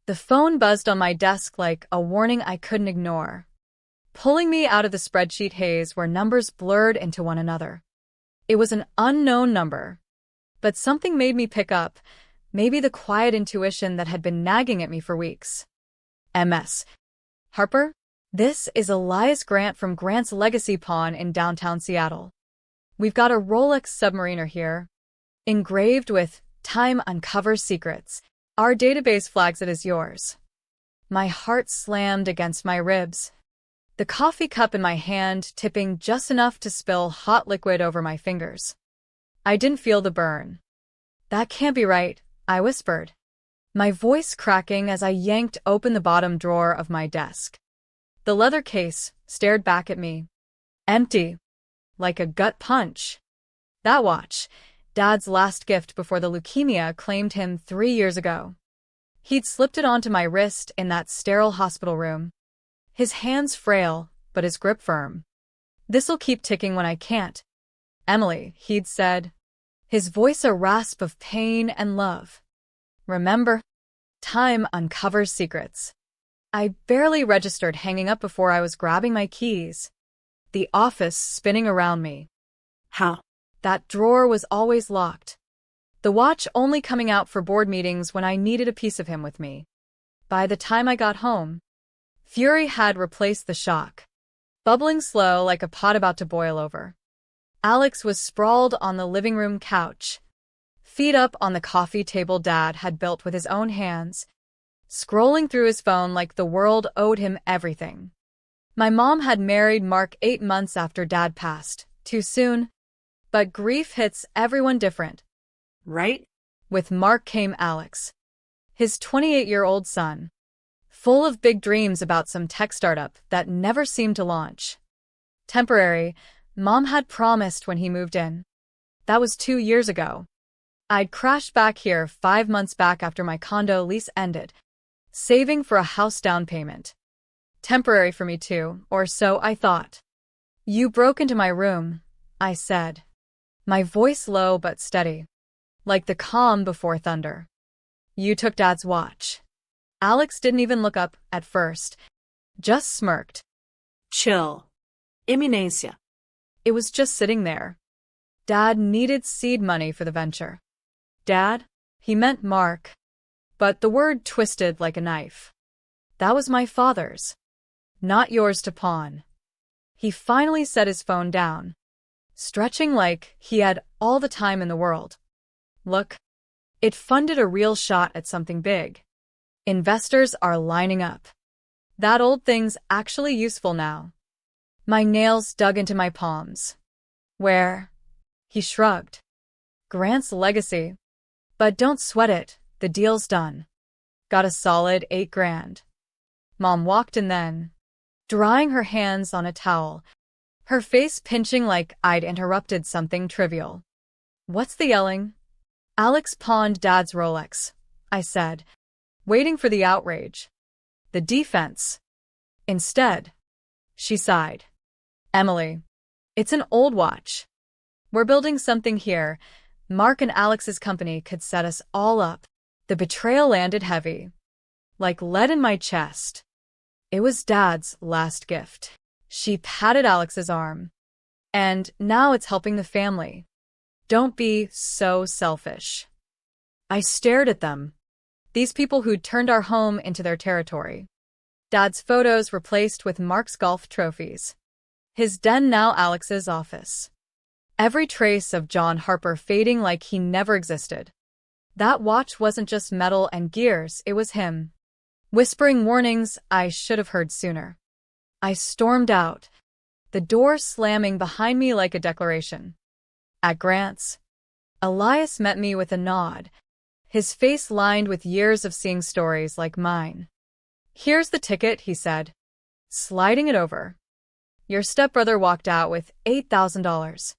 The phone buzzed on my desk like a warning I couldn't ignore, pulling me out of the spreadsheet haze where numbers blurred into one another. It was an unknown number, but something made me pick up, maybe the quiet intuition that had been nagging at me for weeks. MS. Harper? This is Elias Grant from Grant's Legacy Pawn in downtown Seattle. We've got a Rolex Submariner here, engraved with "Time Uncovers Secrets." Our database flags it as yours. My heart slammed against my ribs, the coffee cup in my hand tipping just enough to spill hot liquid over my fingers. I didn't feel the burn. "That can't be right," I whispered, my voice cracking as I yanked open the bottom drawer of my desk. The leather case stared back at me, empty, like a gut punch. That watch, Dad's last gift before the leukemia claimed him 3 years ago. He'd slipped it onto my wrist in that sterile hospital room. His hands frail, but his grip firm. "This'll keep ticking when I can't, Emily," he'd said, his voice a rasp of pain and love. "Remember? Time uncovers secrets." I barely registered hanging up before I was grabbing my keys, the office spinning around me. How? That drawer was always locked, the watch only coming out for board meetings when I needed a piece of him with me. By the time I got home, fury had replaced the shock, bubbling slow like a pot about to boil over. Alex was sprawled on the living room couch, feet up on the coffee table Dad had built with his own hands, scrolling through his phone like the world owed him everything. My mom had married Mark 8 months after Dad passed, too soon. But grief hits everyone different. Right? With Mark came Alex, his 28-year-old son, full of big dreams about some tech startup that never seemed to launch. Temporary, Mom had promised when he moved in. That was 2 years ago. I'd crashed back here 5 months back after my condo lease ended, saving for a house down payment. Temporary for me too, or so I thought. "You broke into my room," I said, my voice low but steady, like the calm before thunder. "You took Dad's watch." Alex didn't even look up at first, just smirked. Chill. Eminencia. It was just sitting there. Dad needed seed money for the venture. Dad? He meant Mark. But the word twisted like a knife. "That was my father's. Not yours to pawn." He finally set his phone down, stretching like he had all the time in the world. "Look, it funded a real shot at something big. Investors are lining up. That old thing's actually useful now." My nails dug into my palms. "Where?" He shrugged. "Grant's Legacy. But don't sweat it, the deal's done. Got a solid 8 grand. Mom walked in then, drying her hands on a towel, her face pinching like I'd interrupted something trivial. "What's the yelling?" "Alex pawned Dad's Rolex," I said, waiting for the outrage. "The defense." Instead, she sighed. "Emily, it's an old watch. We're building something here. Mark and Alex's company could set us all up." The betrayal landed heavy, like lead in my chest. It was Dad's last gift. She patted Alex's arm. "And now it's helping the family. Don't be so selfish." I stared at them, these people who'd turned our home into their territory. Dad's photos replaced with Mark's golf trophies. His den now Alex's office. Every trace of John Harper fading like he never existed. That watch wasn't just metal and gears, it was him, whispering warnings I should have heard sooner. I stormed out, the door slamming behind me like a declaration. At Grant's, Elias met me with a nod, his face lined with years of seeing stories like mine. "Here's the ticket," he said, sliding it over. "Your stepbrother walked out with $8,000.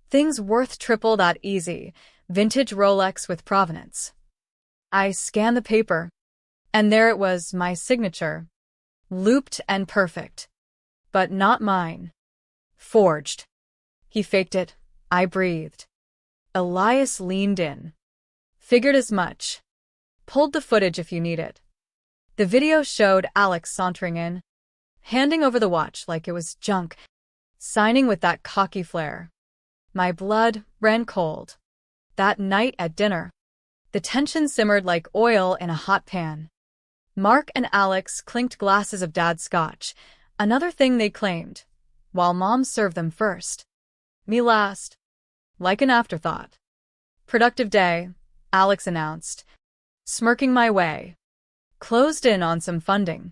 Things worth triple that easy, vintage Rolex with provenance." I scanned the paper, and there it was, my signature. Looped and perfect. But not mine. Forged. He faked it. I breathed. Elias leaned in. "Figured as much. Pulled the footage if you need it." The video showed Alex sauntering in, handing over the watch like it was junk, signing with that cocky flair. My blood ran cold. That night at dinner, the tension simmered like oil in a hot pan. Mark and Alex clinked glasses of Dad's scotch, another thing they claimed, while Mom served them first. Me last. Like an afterthought. Productive day, Alex announced, smirking my way. Closed in on some funding.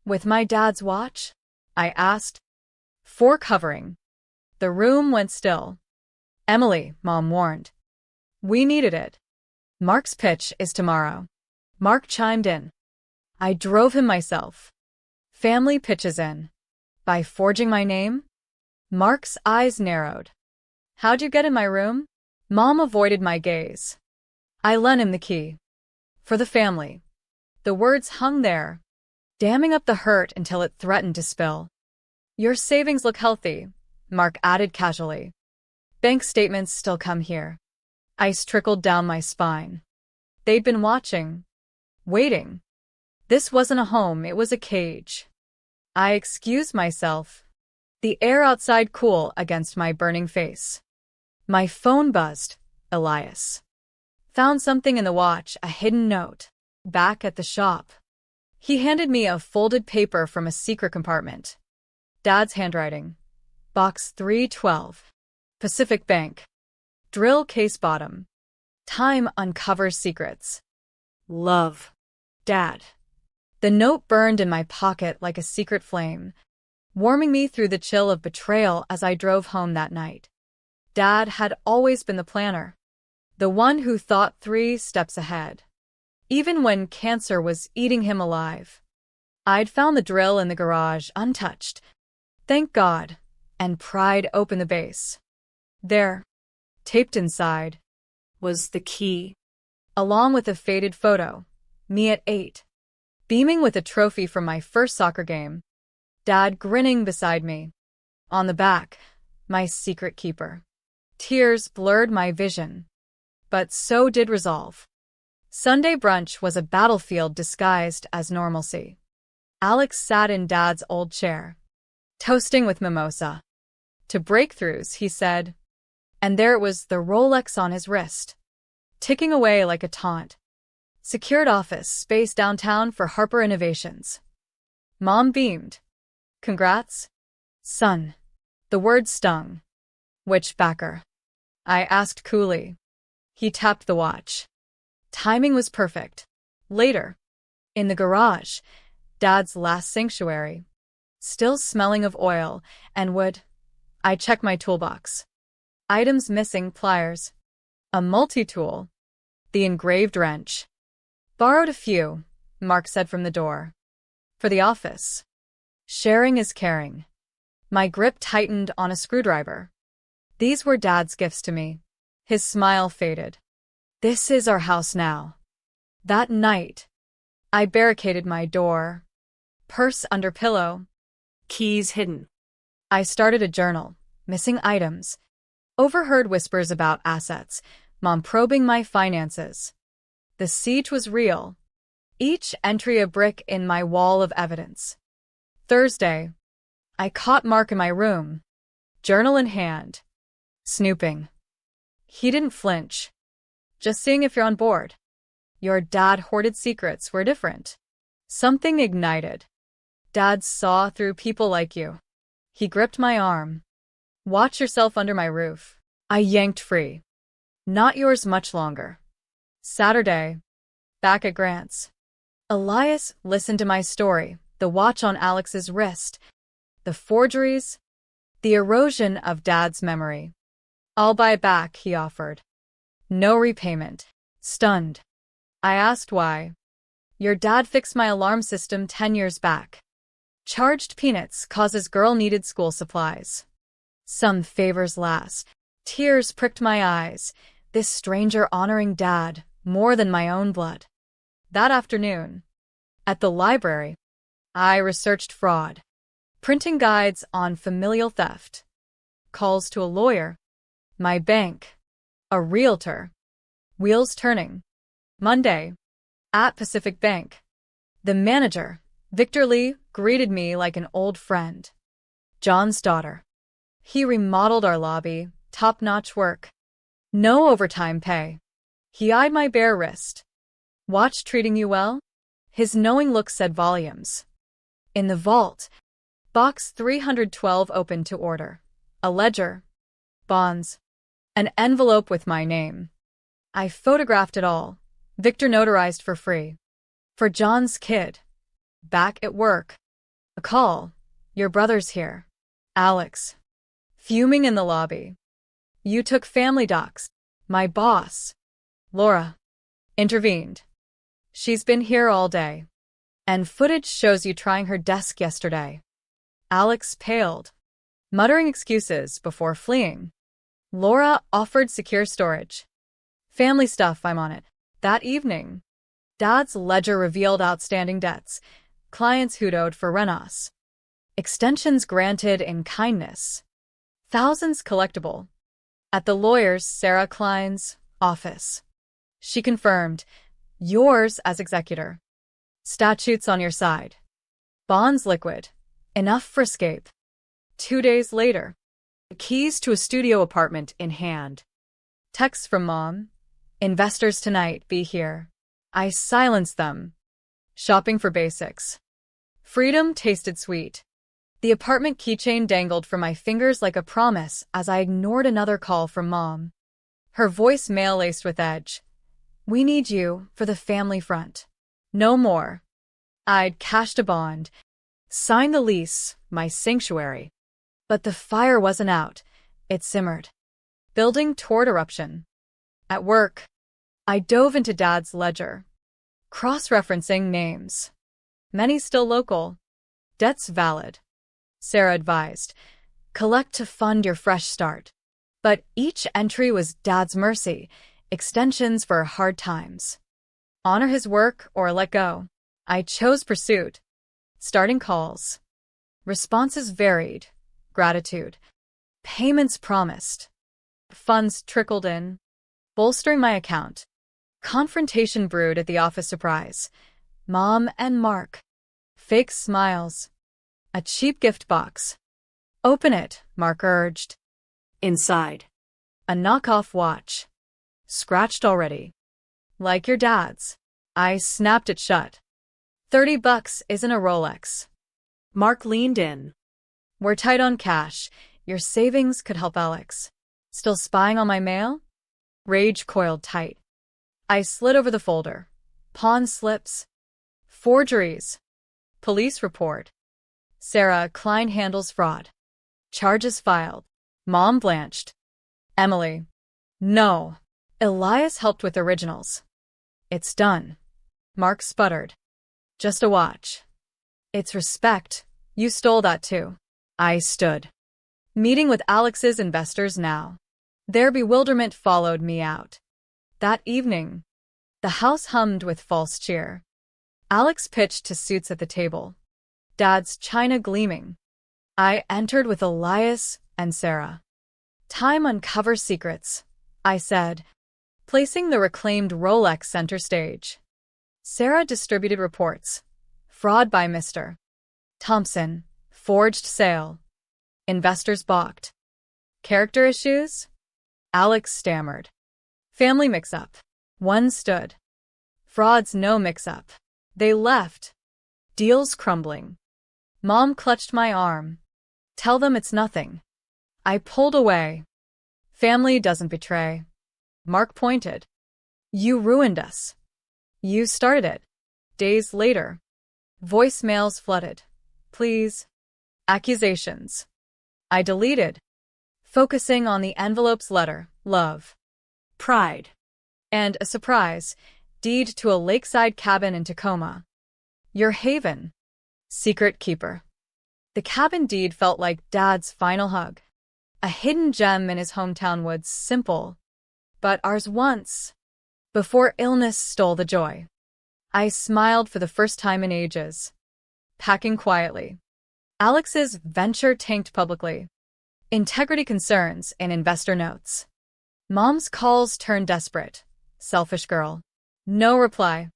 With my dad's watch? I asked. For covering. The room went still. Emily, Mom warned. We needed it. Mark's pitch is tomorrow. Mark chimed in. I drove him myself. Family pitches in. By forging my name? Mark's eyes narrowed. How'd you get in my room? Mom avoided my gaze. I lent him the key. For the family. The words hung there, damming up the hurt until it threatened to spill. Your savings look healthy, Mark added casually. Bank statements still come here. Ice trickled down my spine. They'd been watching. Waiting. This wasn't a home, it was a cage. I excused myself. The air outside cool against my burning face. My phone buzzed. Elias. Found something in the watch, a hidden note. Back at the shop. He handed me a folded paper from a secret compartment. Dad's handwriting. Box 312. Pacific Bank. Drill case bottom. Time uncovers secrets. Love. Dad. The note burned in my pocket like a secret flame, warming me through the chill of betrayal as I drove home that night. Dad had always been the planner. The one who thought 3 steps ahead. Even when cancer was eating him alive. I'd found the drill in the garage untouched. Thank God. And pried open the base. There, taped inside, Was the key. along with a faded photo. Me at 8. Beaming with a trophy from my first soccer game. Dad grinning beside me. On the back, my secret keeper. Tears blurred my vision. But so did resolve. Sunday brunch was a battlefield disguised as normalcy. Alex sat in Dad's old chair, toasting with mimosa. To breakthroughs, he said. And there it was, the Rolex on his wrist, ticking away like a taunt. Secured office space downtown for Harper Innovations. Mom beamed. Congrats, son. The word stung. Which backer? I asked coolly. He tapped the watch. Timing was perfect. Later, in the garage, Dad's last sanctuary, still smelling of oil and wood, I checked my toolbox. Items missing: pliers, a multi-tool, the engraved wrench. Borrowed a few, Mark said from the door. For the office. Sharing is caring. My grip tightened on a screwdriver. These were Dad's gifts to me. His smile faded. This is our house now. That night, I barricaded my door. Purse under pillow. Keys hidden. I started a journal, missing items. Overheard whispers about assets, Mom probing my finances. The siege was real. Each entry a brick in my wall of evidence. Thursday, I caught Mark in my room, journal in hand, snooping. He didn't flinch. Just seeing if you're on board. Your dad hoarded secrets were different. Something ignited. Dad saw through people like you. He gripped my arm. Watch yourself under my roof. I yanked free. Not yours much longer. Saturday. Back at Grant's. Elias listened to my story, the watch on Alex's wrist, the forgeries, the erosion of Dad's memory. I'll buy it back, he offered. No repayment. Stunned. I asked why. Your dad fixed my alarm system 10 years back. Charged peanuts causes girl needed school supplies. Some favors last. Tears pricked my eyes. This stranger honoring Dad more than my own blood. That afternoon, at the library, I researched fraud. Printing guides on familial theft. Calls to a lawyer. My bank. A realtor. Wheels turning. Monday. At Pacific Bank. The manager, Victor Lee, greeted me like an old friend. John's daughter. He remodeled our lobby, top-notch work. No overtime pay. He eyed my bare wrist. Watch treating you well? His knowing look said volumes. In the vault, box 312 opened to order. A ledger. Bonds. An envelope with my name. I photographed it all. Victor notarized for free. For John's kid. Back at work. A call. Your brother's here. Alex. Fuming in the lobby. You took family docs. My boss, Laura, intervened. She's been here all day. And footage shows you trying her desk yesterday. Alex paled, muttering excuses before fleeing. Laura offered secure storage. Family stuff, I'm on it. That evening, Dad's ledger revealed outstanding debts, clients who'd owed for renos, extensions granted in kindness, thousands collectible. At the lawyer's, Sarah Klein's, office. She confirmed, yours as executor. Statutes on your side. Bonds liquid. Enough for escape. 2 days later. Keys to a studio apartment in hand. Text from Mom. Investors tonight, be here. I silenced them. Shopping for basics. Freedom tasted sweet. The apartment keychain dangled from my fingers like a promise as I ignored another call from Mom. Her voicemail laced with edge. We need you for the family front. No more. I'd cashed a bond, signed the lease, my sanctuary. But the fire wasn't out. It simmered, building toward eruption. At work, I dove into Dad's ledger, cross-referencing names. Many still local. Debts valid. Sarah advised, collect to fund your fresh start. But each entry was Dad's mercy, extensions for hard times. Honor his work or let go. I chose pursuit. Starting calls. Responses varied. Gratitude. Payments promised. Funds trickled in, bolstering my account. Confrontation brewed at the office surprise. Mom and Mark. Fake smiles. A cheap gift box. Open it, Mark urged. Inside. A knockoff watch. Scratched already. Like your dad's. I snapped it shut. $30 isn't a Rolex. Mark leaned in. We're tight on cash. Your savings could help Alex. Still spying on my mail? Rage coiled tight. I slid over the folder. Pawn slips. Forgeries. Police report. Sarah Klein handles fraud. Charges filed. Mom blanched. Emily. No. Elias helped with originals. It's done. Mark sputtered. Just a watch. It's respect. You stole that too. I stood. Meeting with Alex's investors now. Their bewilderment followed me out. That evening, the house hummed with false cheer. Alex pitched to suits at the table. Dad's china gleaming. I entered with Elias and Sarah. Time uncovers secrets, I said, placing the reclaimed Rolex center stage. Sarah distributed reports. Fraud by Mr. Thompson. Forged sale. Investors balked. Character issues? Alex stammered. Family mix-up. One stood. Frauds no mix-up. They left. Deals crumbling. Mom clutched my arm. Tell them it's nothing. I pulled away. Family doesn't betray. Mark pointed. You ruined us. You started it. Days later. Voicemails flooded. Please. Accusations. I deleted. Focusing on the envelope's letter, love. Pride. And a surprise, deed to a lakeside cabin in Tacoma. Your haven. Secret keeper. The cabin deed felt like Dad's final hug. A hidden gem in his hometown woods, simple. But ours once. Before illness stole the joy. I smiled for the first time in ages. Packing quietly. Alex's venture tanked publicly. Integrity concerns in investor notes. Mom's calls turned desperate. Selfish girl. No reply.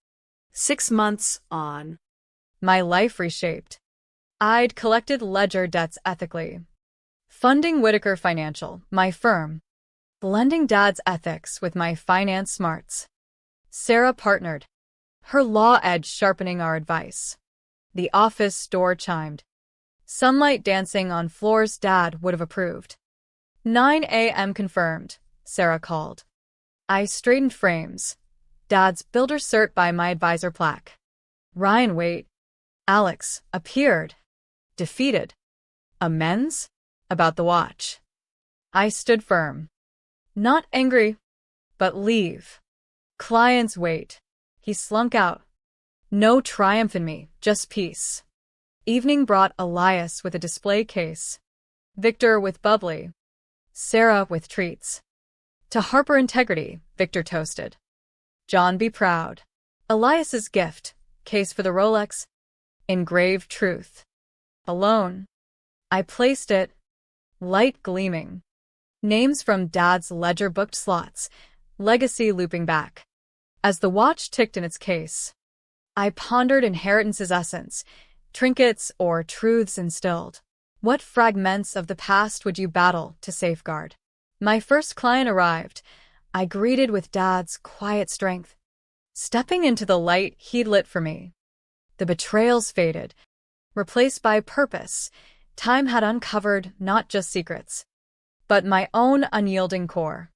6 months on. My life reshaped. I'd collected ledger debts ethically. Funding Whitaker Financial, my firm. Blending Dad's ethics with my finance smarts. Sarah partnered, her law edge sharpening our advice. The office door chimed. Sunlight dancing on floors Dad would have approved. 9 a.m. confirmed, Sarah called. I straightened frames. Dad's builder cert by my advisor plaque. Ryan, wait. Alex appeared. Defeated. Amends? About the watch. I stood firm. Not angry, but leave. Clients wait. He slunk out. No triumph in me, just peace. Evening brought Elias with a display case. Victor with bubbly. Sarah with treats. To Harper integrity, Victor toasted. John be proud. Elias's gift, case for the Rolex. Engraved truth. Alone. I placed it. Light gleaming. Names from Dad's ledger booked slots. Legacy looping back. As the watch ticked in its case, I pondered inheritance's essence, trinkets or truths instilled. What fragments of the past would you battle to safeguard? My first client arrived. I greeted with Dad's quiet strength, stepping into the light he'd lit for me. The betrayals faded, replaced by purpose. Time had uncovered not just secrets, but my own unyielding core.